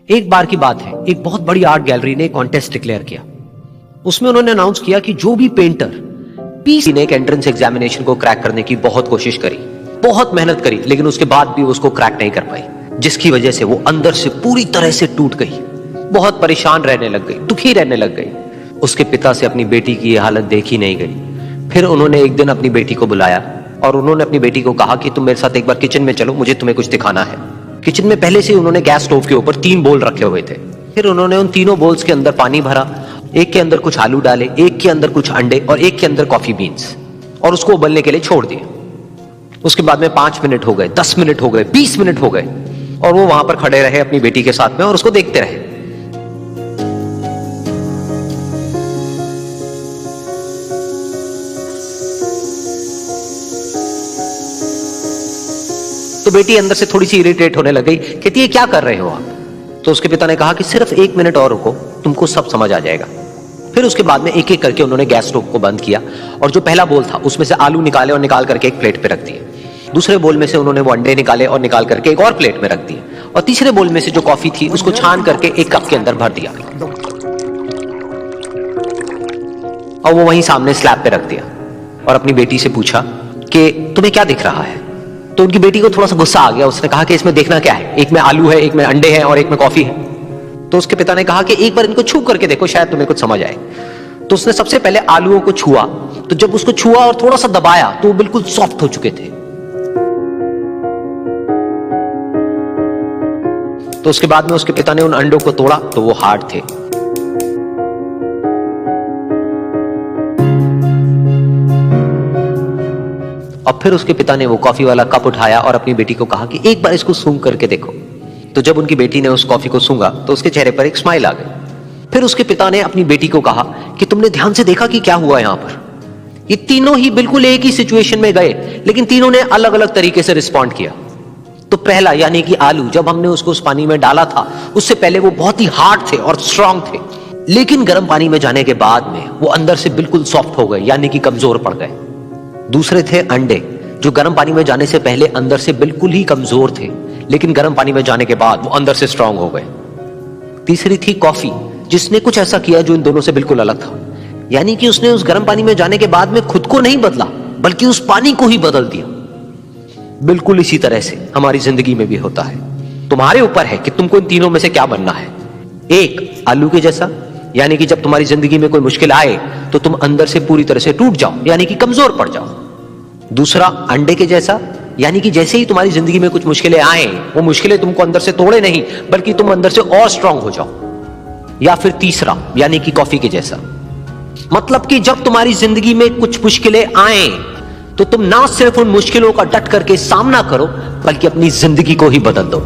एक बार की बात है, एक बहुत बड़ी आर्ट गैलरी ने कॉन्टेस्ट डिक्लेयर किया। उसमें उन्होंने अनाउंस किया कि जो भी पेंटर पीसी ने एक एंट्रेंस एग्जामिनेशन को क्रैक करने की बहुत कोशिश करी, बहुत मेहनत करी, लेकिन उसके बाद भी उसको क्रैक नहीं कर पाई, जिसकी वजह से वो अंदर से पूरी तरह से टूट गई, बहुत परेशान रहने लग गई, दुखी रहने लग गई। उसके पिता से अपनी बेटी की यह हालत देखी नहीं गई। फिर उन्होंने एक दिन अपनी बेटी को बुलाया और उन्होंने अपनी बेटी को कहा कि तुम मेरे साथ एक बार किचन में चलो, मुझे तुम्हें कुछ दिखाना है। किचन में पहले से ही उन्होंने गैस स्टोव के ऊपर 3 बोल रखे हुए थे। फिर उन्होंने उन तीनों बोल्स के अंदर पानी भरा, एक के अंदर कुछ आलू डाले, एक के अंदर कुछ अंडे और एक के अंदर कॉफी बीन्स, और उसको उबलने के लिए छोड़ दिए। उसके बाद में 5 मिनट हो गए, 10 मिनट हो गए, 20 मिनट हो गए, और वो वहां पर खड़े रहे अपनी बेटी के साथ में और उसको देखते रहे। तो बेटी अंदर से थोड़ी सी इरिटेट होने लग गई, कहती है क्या कर रहे हो आप? तो उसके पिता ने कहा कि सिर्फ 1 मिनट और रुको, तुमको सब समझ आ जाएगा। फिर उसके बाद में एक एक करके उन्होंने गैस स्टोव को बंद किया और जो पहला बोल था उसमें से आलू निकाले और निकाल करके एक प्लेट पे रख दिए। दूसरे बोल में से उन्होंने वो अंडे निकाले और निकाल करके एक और प्लेट में रख दिए, और तीसरे बोल में से जो कॉफी थी उसको छान करके एक कप के अंदर भर दिया और वो वहीं सामने स्लैब पे रख दिया और अपनी बेटी से पूछा कि तुम्हें क्या दिख रहा है? तो उनकी बेटी को थोड़ा सा गुस्सा आ गया। उसने कहा कि इसमें देखना क्या है, एक में आलू है, एक में अंडे हैं और एक में कॉफी है। तो उसके पिता ने कहा कि एक बार इनको छू करके देखो, शायद तुम्हें कुछ समझ आए। तो उसने सबसे पहले आलूओं को छुआ, तो जब उसको छुआ और थोड़ा सा दबाया तो वो बिल्कुल सॉफ्ट हो चुके थे। तो उसके बाद में उसके पिता ने उन अंडों को तोड़ा तो वो हार्ड थे। और फिर उसके पिता ने वो कॉफी वाला कप उठाया और अपनी बेटी को कहा कि एक बार इसको सूंघ करके देखो। तो जब उनकी बेटी ने उस कॉफी को सूंघा तो उसके चेहरे पर एक स्माइल आ गई। फिर उसके पिता ने अपनी बेटी को कहा कि तुमने ध्यान से देखा कि क्या हुआ यहां पर? ये तीनों ही बिल्कुल एक ही सिचुएशन में गए, लेकिन तीनों ने अलग अलग तरीके से रिस्पॉन्ड किया। तो पहला यानी कि आलू, जब हमने उसको उस पानी में डाला था उससे पहले वो बहुत ही हार्ड थे और स्ट्रांग थे, लेकिन गर्म पानी में जाने के बाद में वो अंदर से बिल्कुल सॉफ्ट हो गए, यानी कि कमजोर पड़ गए। दूसरे थे अंडे, जो गर्म पानी में जाने से पहले अंदर से बिल्कुल ही कमजोर थे, लेकिन गर्म पानी में जाने के बाद वो अंदर से स्ट्रांग हो गए। तीसरी थी कॉफी, जिसने कुछ ऐसा किया जो इन दोनों से बिल्कुल अलग था, यानी कि उसने उस गर्म पानी में जाने के बाद में खुद को नहीं बदला, बल्कि उस पानी को ही बदल दिया। बिल्कुल इसी तरह से हमारी जिंदगी में भी होता है। तुम्हारे ऊपर है कि तुमको इन तीनों में से क्या बनना है। एक, आलू के जैसा, यानी कि जब तुम्हारी जिंदगी में कोई मुश्किल आए तो तुम अंदर से पूरी तरह से टूट जाओ, यानी कि कमजोर पड़ जाओ। दूसरा, अंडे के जैसा, यानी कि जैसे ही तुम्हारी जिंदगी में कुछ मुश्किलें आए, वो मुश्किलें तुमको अंदर से तोड़े नहीं, बल्कि तुम अंदर से और स्ट्रांग हो जाओ। या फिर तीसरा, यानी कि कॉफी के जैसा, मतलब कि जब तुम्हारी जिंदगी में कुछ मुश्किलें आए तो तुम ना सिर्फ उन मुश्किलों का डट करके सामना करो, बल्कि अपनी जिंदगी को ही बदल दो।